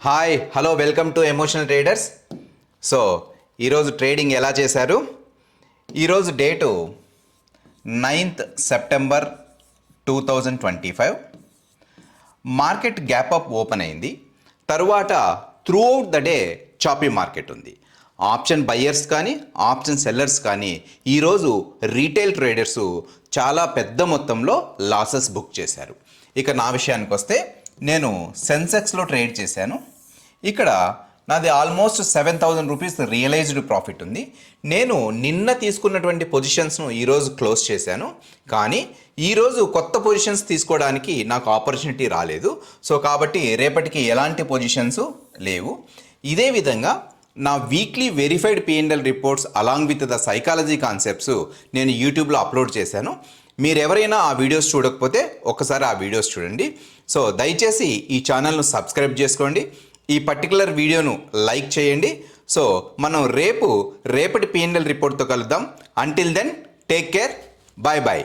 Hi hello welcome to emotional traders. So ఈరోజు trading ఎలా చేశారు? ఈరోజు date 9th September 2025. Market gap up open అయింది. తరువాత through out the day choppy market ఉంది. ఆప్షన్ బయ్యర్స్ కానీ ఆప్షన్ సెల్లర్స్ కానీ ఈరోజు రీటైల్ ట్రేడర్సు చాలా పెద్ద మొత్తంలో లాసెస్ బుక్ చేశారు. ఇక నా విషయానికి వస్తే నేను సెన్సెక్స్లో ట్రేడ్ చేశాను. ఇక్కడ నాది ఆల్మోస్ట్ 7,000 రూపీస్ రియలైజ్డ్ ప్రాఫిట్ ఉంది. నేను నిన్న తీసుకున్నటువంటి పొజిషన్స్ను ఈరోజు క్లోజ్ చేశాను, కానీ ఈరోజు కొత్త పొజిషన్స్ తీసుకోవడానికి నాకు ఆపర్చునిటీ రాలేదు. సో కాబట్టి రేపటికి ఎలాంటి పొజిషన్స్ లేవు. ఇదే విధంగా నా weekly verified P&L reports along with the psychology concepts నేను యూట్యూబ్లో అప్లోడ్ చేశాను. మీరు ఎవరైనా ఆ వీడియోస్ చూడకపోతే ఒకసారి ఆ వీడియోస్ చూడండి. సో దయచేసి ఈ ఛానల్ను సబ్స్క్రైబ్ చేసుకోండి, ఈ పర్టికులర్ వీడియోను లైక్ చేయండి. సో మనం రేపటి P&L రిపోర్ట్తో కలుద్దాం. Until then take care, bye bye.